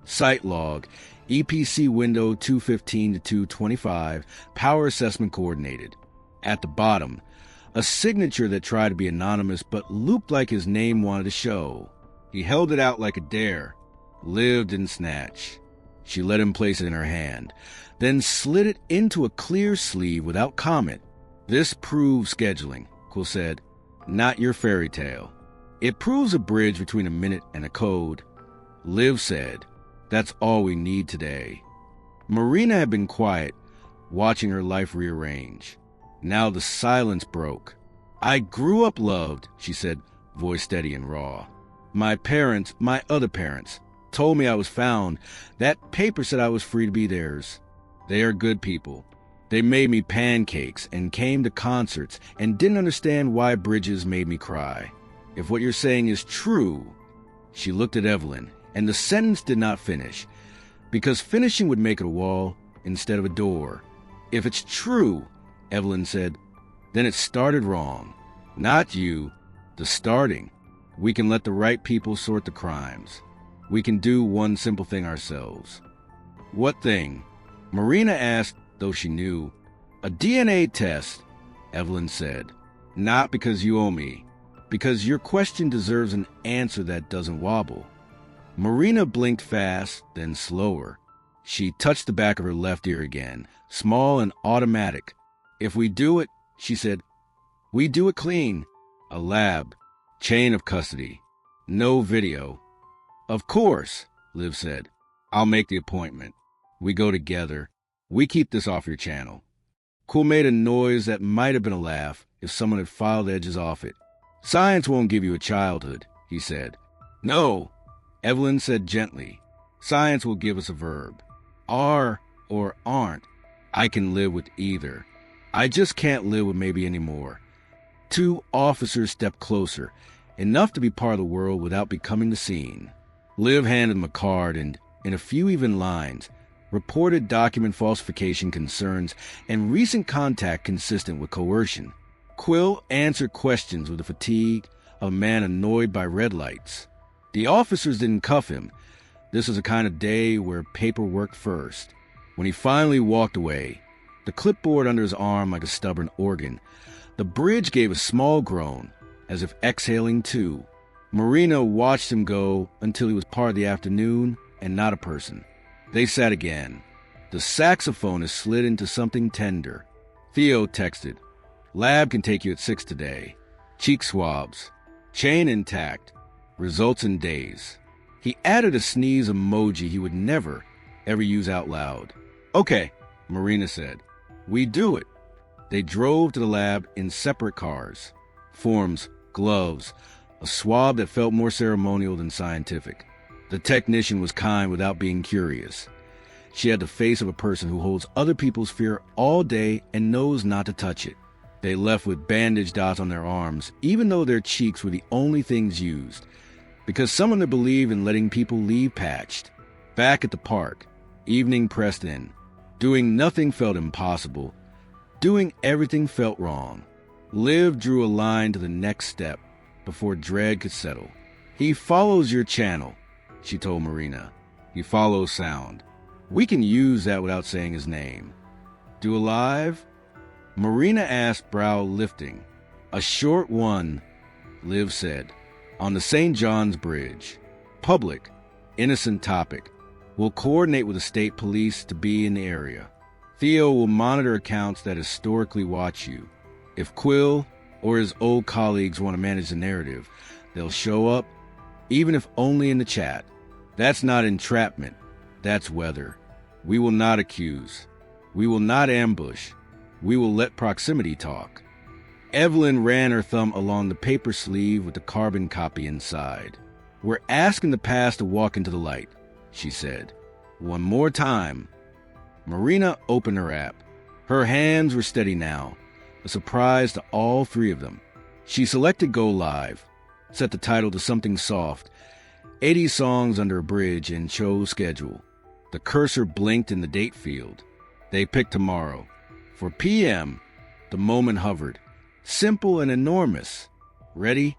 Site log, EPC window 215 to 225, power assessment coordinated. At the bottom, a signature that tried to be anonymous but looped like his name wanted to show. He held it out like a dare. Liv didn't snatch. She let him place it in her hand, then slid it into a clear sleeve without comment. This proves scheduling, Quill said. Not your fairy tale. It proves a bridge between a minute and a code. Liv said, that's all we need today. Marina had been quiet, watching her life rearrange. Now the silence broke. I grew up loved, she said, voice steady and raw. My parents, my other parents, told me I was found. That paper said I was free to be theirs. They are good people. They made me pancakes and came to concerts and didn't understand why bridges made me cry. If what you're saying is true, she looked at Evelyn, and the sentence did not finish, because finishing would make it a wall instead of a door. If it's true, Evelyn said, then it started wrong. Not you, the starting. We can let the right people sort the crimes. We can do one simple thing ourselves. What thing? Marina asked, though she knew. A DNA test, Evelyn said. Not because you owe me, because your question deserves an answer that doesn't wobble. Marina blinked fast, then slower. She touched the back of her left ear again, small and automatic. If we do it, she said, we do it clean. A lab, chain of custody, no video. Of course, Liv said. I'll make the appointment. We go together. We keep this off your channel. Quill made a noise that might have been a laugh if someone had filed edges off it. Science won't give you a childhood, he said. No, Evelyn said gently. Science will give us a verb. Are or aren't. I can live with either. I just can't live with maybe anymore. Two officers stepped closer, enough to be part of the world without becoming the scene. Liv handed him a card and, in a few even lines, reported document falsification concerns and recent contact consistent with coercion. Quill answered questions with the fatigue of a man annoyed by red lights. The officers didn't cuff him. This was a kind of day where paper worked first. When he finally walked away, the clipboard under his arm like a stubborn organ, the bridge gave a small groan, as if exhaling too. Marina watched him go until he was part of the afternoon and not a person. They sat again. The saxophonist slid into something tender. Theo texted, Lab can take you at 6 today. Cheek swabs. Chain intact. Results in days. He added a sneeze emoji he would never, ever use out loud. Okay, Marina said. We do it. They drove to the lab in separate cars. Forms, gloves, a swab that felt more ceremonial than scientific. The technician was kind without being curious. She had the face of a person who holds other people's fear all day and knows not to touch it. They left with bandage dots on their arms, even though their cheeks were the only things used, because someone had believed in letting people leave patched. Back at the park, evening pressed in. Doing nothing felt impossible. Doing everything felt wrong. Liv drew a line to the next step before dread could settle. He follows your channel, she told Marina. He follows sound. We can use that without saying his name. Do alive? Marina asked, brow lifting. A short one, Liv said. On the St. John's Bridge. Public. Innocent topic. We'll coordinate with the state police to be in the area. Theo will monitor accounts that historically watch you. If Quill or his old colleagues want to manage the narrative, they'll show up, even if only in the chat. That's not entrapment. That's weather. We will not accuse. We will not ambush. We will let proximity talk. Evelyn ran her thumb along the paper sleeve with the carbon copy inside. We're asking the past to walk into the light, she said. One more time. Marina opened her app. Her hands were steady now, a surprise to all three of them. She selected Go Live, set the title to something soft, 80 songs under a bridge, and chose Schedule. The cursor blinked in the date field. They picked tomorrow. For PM, the moment hovered. Simple and enormous. Ready?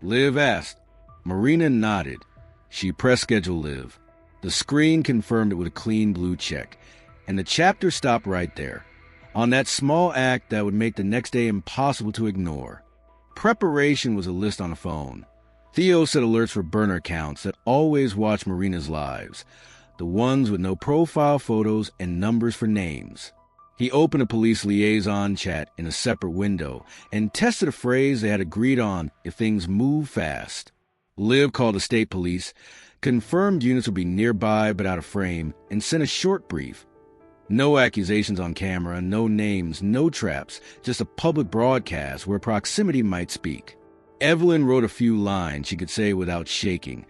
Liv asked. Marina nodded. She pressed schedule Liv. The screen confirmed it with a clean blue check, and the chapter stopped right there, on that small act that would make the next day impossible to ignore. Preparation was a list on a phone. Theo set alerts for burner accounts that always watch Marina's lives, the ones with no profile photos and numbers for names. He opened a police liaison chat in a separate window and tested a phrase they had agreed on if things move fast. Liv called the state police, confirmed units would be nearby but out of frame, and sent a short brief. No accusations on camera, no names, no traps, just a public broadcast where proximity might speak. Evelyn wrote a few lines she could say without shaking,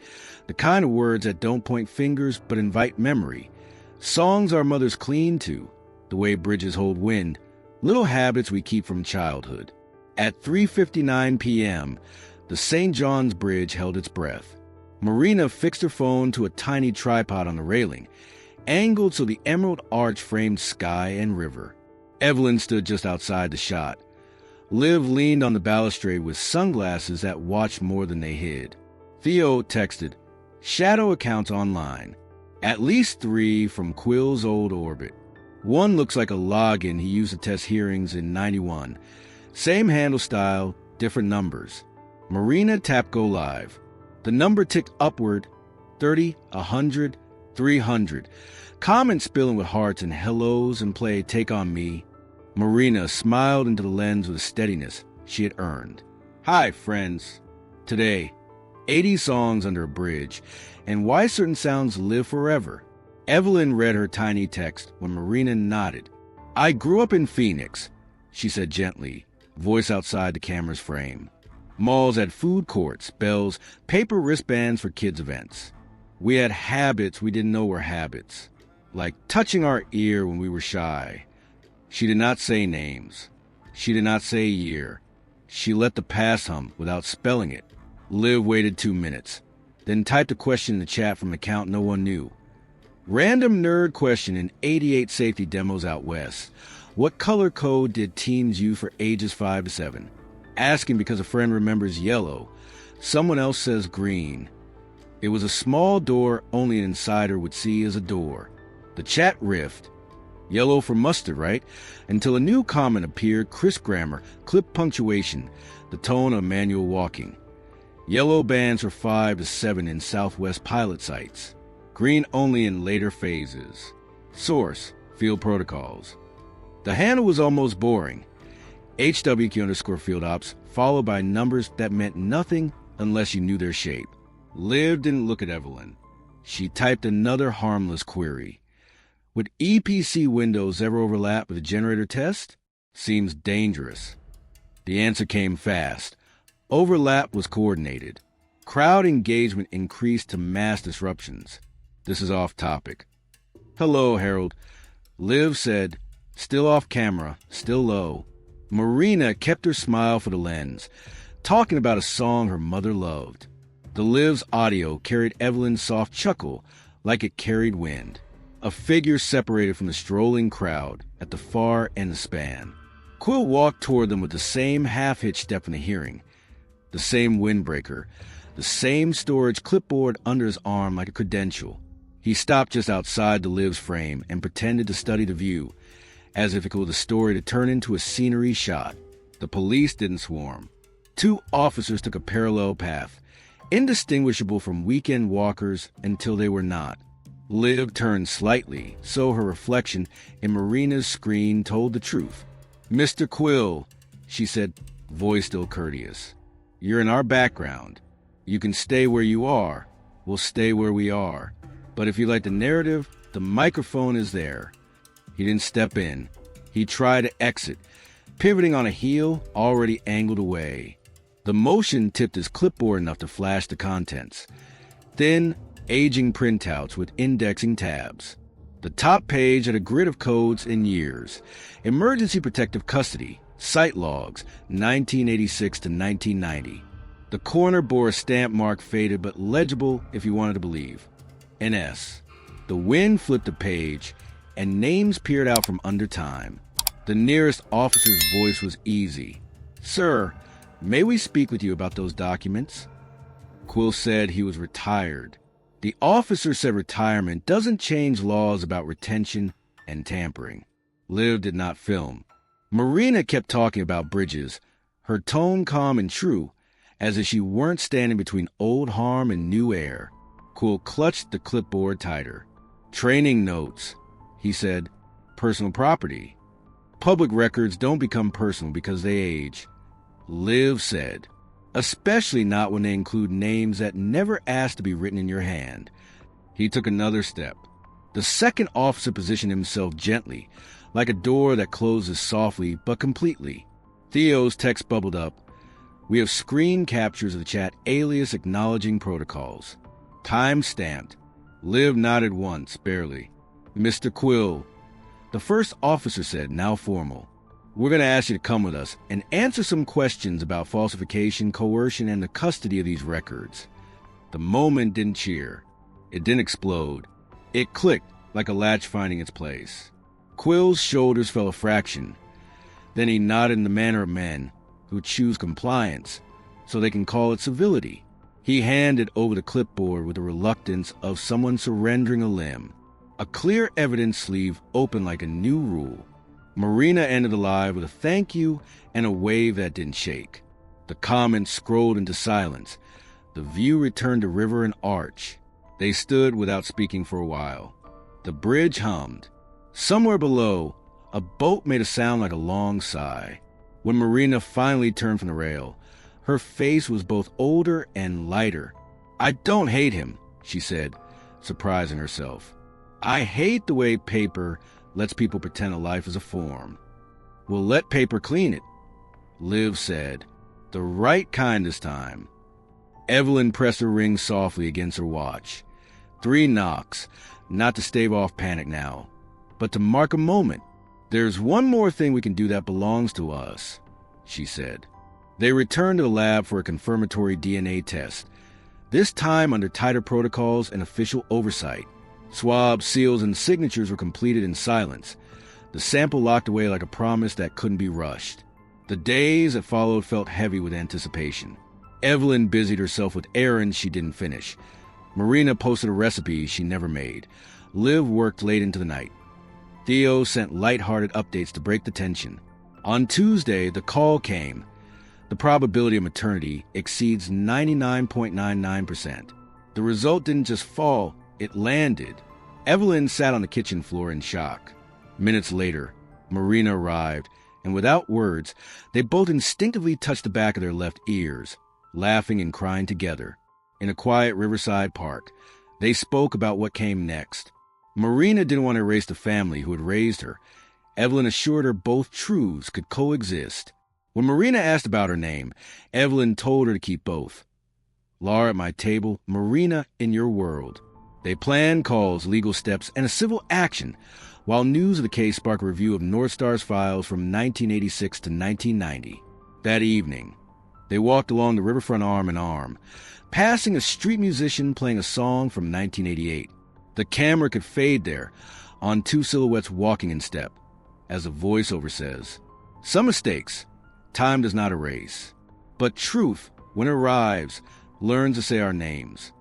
the kind of words that don't point fingers but invite memory. Songs our mothers cling to, the way bridges hold wind, little habits we keep from childhood. At 3:59 p.m., the St. John's Bridge held its breath. Marina fixed her phone to a tiny tripod on the railing, angled so the emerald arch framed sky and river. Evelyn stood just outside the shot. Liv leaned on the balustrade with sunglasses that watched more than they hid. Theo texted, "Shadow accounts online. At least 3 from Quill's old orbit. One looks like a login he used to test hearings in '91. Same handle style, different numbers." Marina tapped go live. The number ticked upward, 30, 100, 300. Comments spilling with hearts and hellos and played Take On Me. Marina smiled into the lens with a steadiness she had earned. "Hi, friends. Today, 80 songs under a bridge, and why certain sounds live forever." Evelyn read her tiny text when Marina nodded. "I grew up in Phoenix," she said gently, voice outside the camera's frame. Malls had food courts, bells, paper wristbands for kids' events. We had habits we didn't know were habits, like touching our ear when we were shy. She did not say names. She did not say year. She let the past hum without spelling it. Liv waited 2 minutes, then typed a question in the chat from an account no one knew. Random nerd question in 88 safety demos out west. What color code did teens use for ages 5 to 7? Asking because a friend remembers yellow. Someone else says green. It was a small door only an insider would see as a door. The chat riffed. Yellow for mustard, right? Until a new comment appeared, crisp grammar, clip punctuation, the tone of manual walking. Yellow bands for 5 to 7 in Southwest pilot sites. Green only in later phases. Source, field protocols. The handle was almost boring. HWQ_field ops, followed by numbers that meant nothing unless you knew their shape. Liv didn't look at Evelyn. She typed another harmless query. Would EPC windows ever overlap with a generator test? Seems dangerous. The answer came fast. Overlap was coordinated. Crowd engagement increased to mass disruptions. This is off topic. "Hello, Harold." Liv said, still off camera, still low. Marina kept her smile for the lens, talking about a song her mother loved. The Liv's audio carried Evelyn's soft chuckle like it carried wind. A figure separated from the strolling crowd at the far end of the span. Quill walked toward them with the same half-hitch step in the hearing, the same windbreaker, the same storage clipboard under his arm like a credential. He stopped just outside the Liv's frame and pretended to study the view, as if it was a story to turn into a scenery shot. The police didn't swarm. 2 officers took a parallel path, indistinguishable from weekend walkers until they were not. Liv turned slightly, so her reflection in Marina's screen told the truth. "Mr. Quill," she said, voice still courteous. "You're in our background. You can stay where you are. We'll stay where we are. But if you like the narrative, the microphone is there." He didn't step in. He tried to exit, pivoting on a heel already angled away. The motion tipped his clipboard enough to flash the contents. Thin, aging printouts with indexing tabs. The top page had a grid of codes and years. Emergency protective custody, site logs, 1986 to 1990. The corner bore a stamp mark faded but legible if you wanted to believe. NS. The wind flipped the page, and names peered out from under time. The nearest officer's voice was easy. "Sir, may we speak with you about those documents?" Quill said he was retired. The officer said retirement doesn't change laws about retention and tampering. Liv did not film. Marina kept talking about bridges, her tone calm and true, as if she weren't standing between old harm and new air. Quill clutched the clipboard tighter. Training notes, he said. Personal property. Public records don't become personal because they age. Liv said. Especially not when they include names that never asked to be written in your hand. He took another step. The second officer positioned himself gently, like a door that closes softly but completely. Theo's text bubbled up. We have screen captures of the chat alias acknowledging protocols. Time stamped. Liv nodded once, barely. Mr. Quill, the first officer said, now formal. We're going to ask you to come with us and answer some questions about falsification, coercion, and the custody of these records. The moment didn't cheer. It didn't explode. It clicked like a latch finding its place. Quill's shoulders fell a fraction. Then he nodded in the manner of men who choose compliance so they can call it civility. He handed over the clipboard with the reluctance of someone surrendering a limb. A clear evidence sleeve opened like a new rule. Marina ended the live with a thank you and a wave that didn't shake. The comments scrolled into silence. The view returned to river and arch. They stood without speaking for a while. The bridge hummed. Somewhere below, a boat made a sound like a long sigh. When Marina finally turned from the rail, her face was both older and lighter. I don't hate him, she said, surprising herself. I hate the way paper lets people pretend a life is a form. We'll let paper clean it, Liv said. The right kind this time. Evelyn pressed her ring softly against her watch. 3 knocks, not to stave off panic now, but to mark a moment. There's one more thing we can do that belongs to us, she said. They returned to the lab for a confirmatory DNA test, this time under tighter protocols and official oversight. Swabs, seals, and signatures were completed in silence, the sample locked away like a promise that couldn't be rushed. The days that followed felt heavy with anticipation. Evelyn busied herself with errands she didn't finish. Marina posted a recipe she never made. Liv worked late into the night. Theo sent light-hearted updates to break the tension. On Tuesday, the call came. The probability of maternity exceeds 99.99%. The result didn't just fall, it landed. Evelyn sat on the kitchen floor in shock. Minutes later, Marina arrived, and without words, they both instinctively touched the back of their left ears, laughing and crying together. In a quiet riverside park, they spoke about what came next. Marina didn't want to erase the family who had raised her. Evelyn assured her both truths could coexist. When Marina asked about her name, Evelyn told her to keep both. Laura at my table, Marina in your world. They planned calls, legal steps, and a civil action, while news of the case sparked a review of North Star's files from 1986 to 1990. That evening, they walked along the riverfront arm in arm, passing a street musician playing a song from 1988. The camera could fade there, on 2 silhouettes walking in step. As the voiceover says, some mistakes, time does not erase. But truth, when it arrives, learns to say our names.